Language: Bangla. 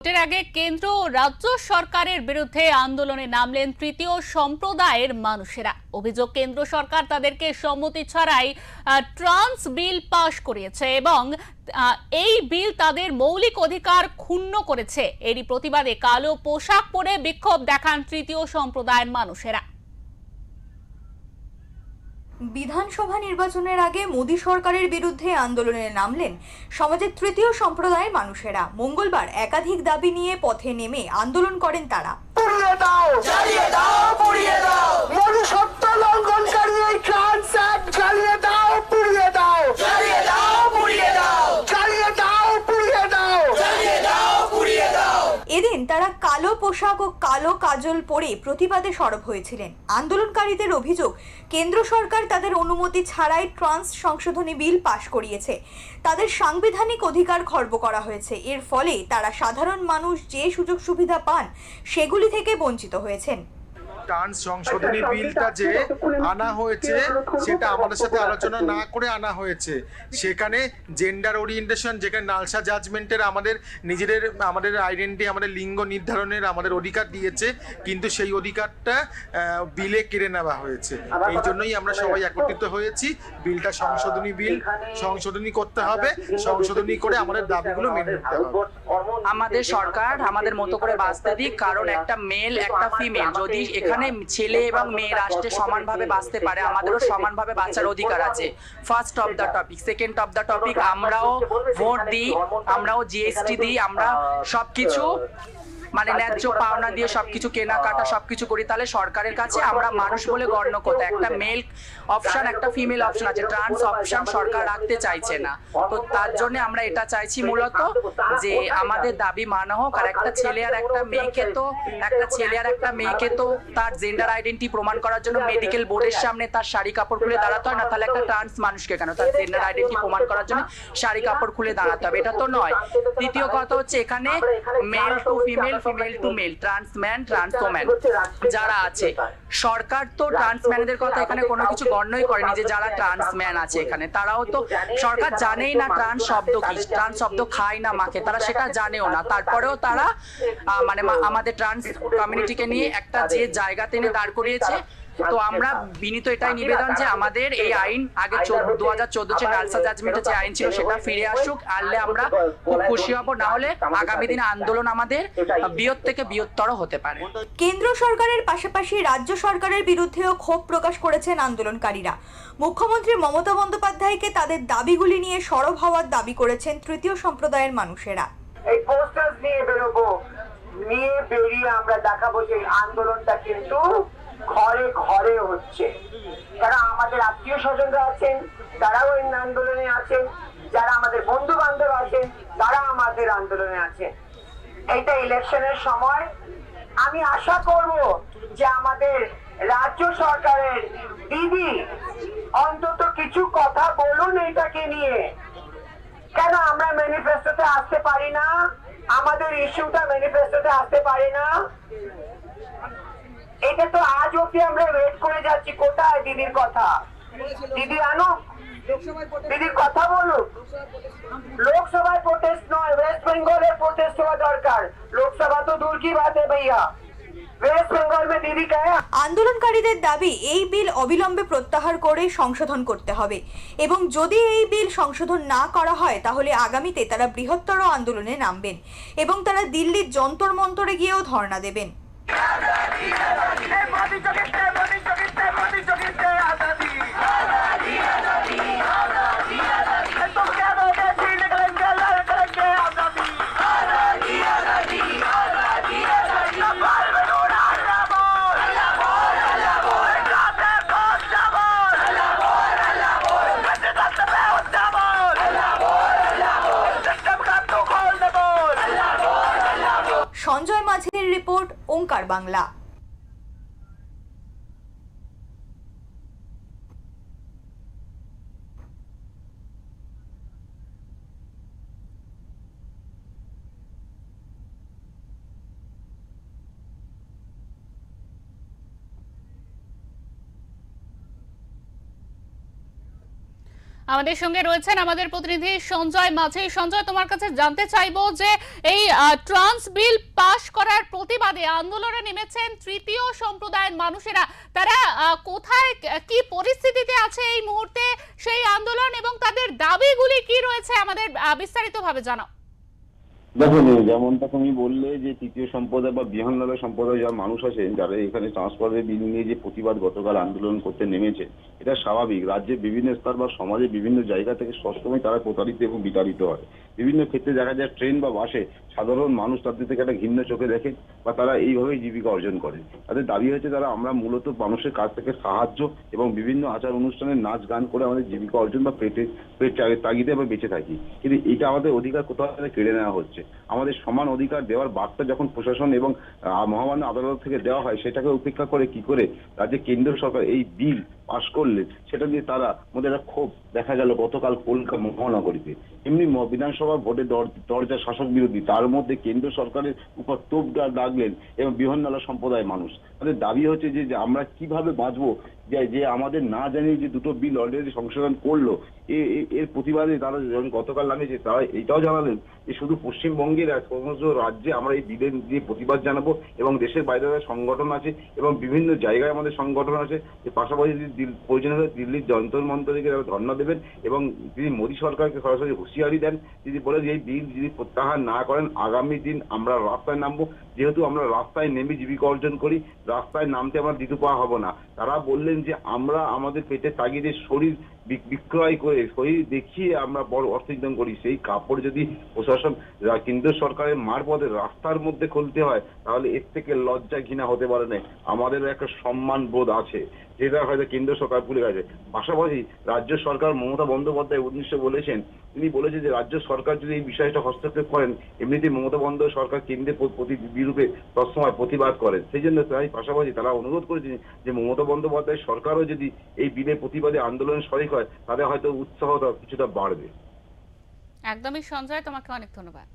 ভোটের আগে কেন্দ্র ও রাজ্য সরকারের বিরুদ্ধে আন্দোলনে নামলেন তৃতীয় সম্প্রদায়ের মানুষেরা। অভিযোগ, কেন্দ্র সরকার তাদেরকে সম্মতি ছাড়াই ট্রান্স বিল পাশ করিয়েছে এবং এই বিল তাদের মৌলিক অধিকার ক্ষুণ্ণ করেছে। এরই প্রতিবাদে কালো পোশাক পরে বিক্ষোভ দেখান তৃতীয় সম্প্রদায়ের মানুষেরা। বিধানসভা নির্বাচনের আগে মোদী সরকারের বিরুদ্ধে আন্দোলনে নামলেন সমাজের তৃতীয় সম্প্রদায়ের মানুষেরা। মঙ্গলবার একাধিক দাবি নিয়ে পথে নেমে আন্দোলন করেন তারা। পুড়িয়ে দাও, জ্বালিয়ে দাও, পুড়িয়ে দাও, মনুষ্যত্ব লঙ্ঘনকারী এই ট্রান্স অ্যাক্ট জ্বালিয়ে দাও, পুড়িয়ে দাও, জ্বালিয়ে দাও, পুড়িয়ে দাও, জ্বালিয়ে দাও, পুড়িয়ে দাও, জ্বালিয়ে দাও, পুড়িয়ে দাও। এদিন তারা কালো পোশাক ও কালো কাজল পরে প্রতিবাদে সরব হয়েছিলেন। আন্দোলনকারীদের অভিযোগ, কেন্দ্র সরকার তাদের অনুমতি ছাড়াই ট্রান্স সংশোধনী বিল পাশ করিয়েছে। তাদের সাংবিধানিক অধিকার খর্ব করা হয়েছে। এর ফলে তারা সাধারণ মানুষ যে সুযোগ সুবিধা পান সেগুলি থেকে বঞ্চিত হয়েছেন। ট্রান্স সংশোধনী বিলটা যে আনা হয়েছে সেটা আমাদের সাথে আলোচনা না করে আনা হয়েছে। সেখানে জেন্ডার ওরিয়েন্টেশন, যেখানে নালসা জাজমেন্টের আমাদের আইডেন্টি, আমাদের লিঙ্গ নির্ধারণের আমাদের অধিকার দিয়েছে, কিন্তু সেই অধিকারটা বিলে কেড়ে নেওয়া হয়েছে। এই জন্যই আমরা সবাই একত্রিত হয়েছি। বিলটা সংশোধনী করতে হবে, সংশোধনী করে আমাদের দাবিগুলো মেনে নিতে হবে। আমাদের সরকার আমাদের মতো করে বাঁচতে দিক, কারণ একটা মেল একটা ফিমেল যদি এখানে ছেলে এবং মেয়ে রাষ্ট্রে সমানভাবে বাঁচতে পারে, আমাদেরও সমানভাবে বাঁচার অধিকার আছে। First of the topic, second of the topic, আমরাও ভোট দিই, আমরাও জিএসটি দিই, আমরা সবকিছু মানে ন্যায্য পাওনা দিয়ে সবকিছু কেনাকাটা সবকিছু করি। তাহলে সরকারের কাছে আমরা মানুষ বলে গণ্য করতে একটা মেল অপশন একটা ফিমেল অপশন আছে, ট্রান্স অপশন সরকার রাখতে চাইছে না। তো তার জন্য আমরা এটা চাইছি মূলত যে আমাদের দাবি মানা হোক। আর একটা ছেলে আর একটা মেয়েকে তো তার জেন্ডার আইডেন্টি প্রমাণ করার জন্য মেডিকেল বোর্ডের সামনে তার শাড়ি কাপড় খুলে দাঁড়াতে হয় না? তাহলে একটা ট্রান্স মানুষকে কেন তার জেন্ডার আইডেন্টি প্রমাণ করার জন্য শাড়ি কাপড় খুলে দাঁড়াতে হবে? এটা তো নয়। দ্বিতীয় কথা হচ্ছে, এখানে male to female, female to male, trans man, trans woman যারা আছে, সরকার তো ট্রান্স ম্যানদের কথা এখানে কোনো কিছু গণ্যই করেনি। যে যারা ট্রান্স ম্যান আছে এখানে, তারাও তো সরকার জানেই না ট্রান্স শব্দ কি, ট্রান্স শব্দ খায় না মাকে, তারা সেটা জানেও না। তারপরেও তারা মানে আমাদের ট্রান্স কমিউনিটিকে নিয়ে একটা যে জায়গা টেনে দাঁড় করিয়েছে। তো আমরা বিনীত এটাই নিবেদন যে আমাদের এই আইন আগে 2014 যে নালসা জাজমেন্টের যে আইন ছিল সেটা ফিরে আসুক। আনলে আমরা খুব খুশি হব, না হলে আগামী দিনে আন্দোলন আমাদের বৃহৎ থেকে বৃহত্তর হতে পারে। কেন্দ্র সরকারের পাশাপাশি রাজ্য সরকারের বিরুদ্ধেও ক্ষোভ প্রকাশ করেছেন আন্দোলনকারীরা। মুখ্যমন্ত্রী মমতা বন্দ্যোপাধ্যায়কে তাদের দাবিগুলি নিয়ে সরব হওয়ার দাবি করেছেন তৃতীয় সম্প্রদায়ের মানুষেরা। এই পোস্টার নিয়ে বেরোবো, নিয়ে বেরিয়ে আমরা দেখাবো যে আন্দোলনটা কিন্তু ঘরে ঘরে হচ্ছে। যারা আমাদের আত্মীয় স্বজনরা আছেন তারাও এই আন্দোলনে আছেন, যারা আমাদের বন্ধু বান্ধব আছেন তারা আমাদের আন্দোলনে আছেন। এইটা ইলেকশনের সময় আমি আশা করব যে আমাদের রাজ্য সরকারের দিদি অন্তত কিছু কথা বলুন এটাকে নিয়ে। কেন আমরা ম্যানিফেস্টোতে আসতে পারি না? আমাদের ইস্যুটা ম্যানিফেস্টোতে আসতে পারে না? এটা তো আজ অব্দি আমরা ওয়েট করে যাচ্ছি। কোথায় দিদির কথা? দিদি আনো, দিদির কথা বলুক। লোকসভায় প্রোটেস্ট নয়, ওয়েস্ট বেঙ্গলের প্রোটেস্ট হওয়া দরকার। লোকসভা তো দূর কি বাত है भैया, ওয়েস্ট বেঙ্গল में दीदी क्या है? আন্দোলনকারীদের দাবি, এই বিল অবিলম্বে প্রত্যাহার করে সংশোধন করতে হবে এবং যদি এই বিল সংশোধন না করা হয় তাহলে আগামীতে তারা বৃহত্তর আন্দোলনে নামবেন এবং তারা দিল্লির যন্তর মন্তরে গিয়েও ধর্ণা দেবেন। সঞ্জয় মাঝির রিপোর্ট, ওঙ্কার বাংলা। আমাদের সঙ্গে রয়েছেন আমাদের প্রতিনিধি সঞ্জয় মাঝি। সঞ্জয়, তোমার কাছে জানতে চাইবো যে এই ট্রান্স বিল পাশ করার প্রতিবাদে আন্দোলনে নেমেছেন তৃতীয় সম্প্রদায়ের মানুষেরা। তারা কোথায়, কি পরিস্থিতিতে আছে এই মুহূর্তে সেই আন্দোলন, এবং তাদের দাবিগুলি কি রয়েছে, আমাদের বিস্তারিতভাবে জানাও। দেখুন, যেমনটা তুমি বললে যে তৃতীয় সম্প্রদায় বা বিহানলাল সম্প্রদায় যারা মানুষ আছেন, যারা এখানে ট্রান্সফারের বিল নিয়ে যে প্রতিবাদ গতকাল আন্দোলন করতে নেমেছে, এটা স্বাভাবিক। রাজ্যের বিভিন্ন স্তর বা সমাজের বিভিন্ন জায়গা থেকে সবসময় তারা প্রতারিত এবং বিতাড়িত হয়। বিভিন্ন ক্ষেত্রে দেখা যায় ট্রেন বা বাসে সাধারণ মানুষ তাদের থেকে একটা ঘৃণ্য চোখে দেখে বা তারা এইভাবেই জীবিকা অর্জন করে। তাদের দাবি হচ্ছে তারা আমরা মূলত মানুষের কাছ থেকে সাহায্য এবং বিভিন্ন আচার অনুষ্ঠানে নাচ গান করে আমাদের জীবিকা অর্জন বা পেট তাগিদে আমরা বেঁচে থাকি। কিন্তু এটা আমাদের অধিকার কোথাও কেড়ে নেওয়া হচ্ছে। আমাদের সমান অধিকার দেওয়ার বার্তা যখন প্রশাসন এবং মহামান্য আদালত থেকে দেওয়া হয়, সেটাকে উপেক্ষা করে কি করে রাজ্যের কেন্দ্র সরকার এই বিল পাশ করলে সেটা দিয়ে তারা মধ্যে একটা ক্ষোভ দেখা গেল গতকাল কলকাতা মহানগরীতে। এমনি বিধানসভা ভোটে দরজা শাসক বিরোধী, তার মধ্যে কেন্দ্র সরকারের উপর তোপ লাগলেন এবং বিহানলাল সম্প্রদায়ের মানুষ। তাদের দাবি হচ্ছে যে আমরা কিভাবে বাঁচবো, যে আমাদের না জানিয়ে যে দুটো বিল অলরেডি সংশোধন করলো, এর প্রতিবাদে তারা যখন গতকাল নামিয়েছে, তারা এটাও জানালেন যে শুধু পশ্চিমবঙ্গের সমস্ত রাজ্যে আমরা এই বিলের দিয়ে প্রতিবাদ জানাবো এবং দেশের বাইরে সংগঠন আছে এবং বিভিন্ন জায়গায় আমাদের সংগঠন আছে। যে পাশাপাশি প্রয়োজন হলে দিল্লির যন্তর মন্তর থেকে ধর্ণা দেবেন এবং তিনি মোদী সরকারকে সরাসরি হুঁশিয়ারি দেন, যদি বলে যে এই বিল যদি প্রত্যাহার না করেন আগামী দিন আমরা রাস্তায় নামবো। যেহেতু আমরা রাস্তায় নেমে জীবিকা অর্জন করি, রাস্তায় নামতে আমরা দ্বিধা পাওয়া হবো না। তারা বললেন যে আমরা আমাদের পেটের তাগিদে শরীর বিক্রয় করে, শরীর দেখিয়ে আমরা বড় অর্থ ইনকাম করি। সেই কাপড় যদি প্রশাসন কেন্দ্র সরকারের মারফতে রাস্তার মধ্যে খুলতে হয়, তাহলে এর থেকে লজ্জা ঘৃণা হতে পারে না। আমাদেরও একটা সম্মান বোধ আছে, যেটা হয়তো কেন্দ্র সরকার ভুলে গেছে। পাশাপাশি রাজ্য সরকার মমতা বন্দ্যোপাধ্যায় উদ্দেশ্যে বলেছেন, তিনি বলেছেন যে রাজ্য সরকার যদি এই বিষয়টা হস্তক্ষেপ করেন, এমনিতেই মমতা বন্দ্যোপাধ্যায় সরকার কেন্দ্রের বিরুদ্ধে সবসময় প্রতিবাদ করেন। সেই জন্য তাই পাশাপাশি তারা অনুরোধ করেছেন যে মমতা বন্দ্যোপাধ্যায় সরকারও যদি এই বিলের প্রতিবাদে আন্দোলন শরিক হয়, তাদের হয়তো উৎসাহটা কিছুটা বাড়বে। একদমই সঞ্জয়, তোমাকে অনেক ধন্যবাদ।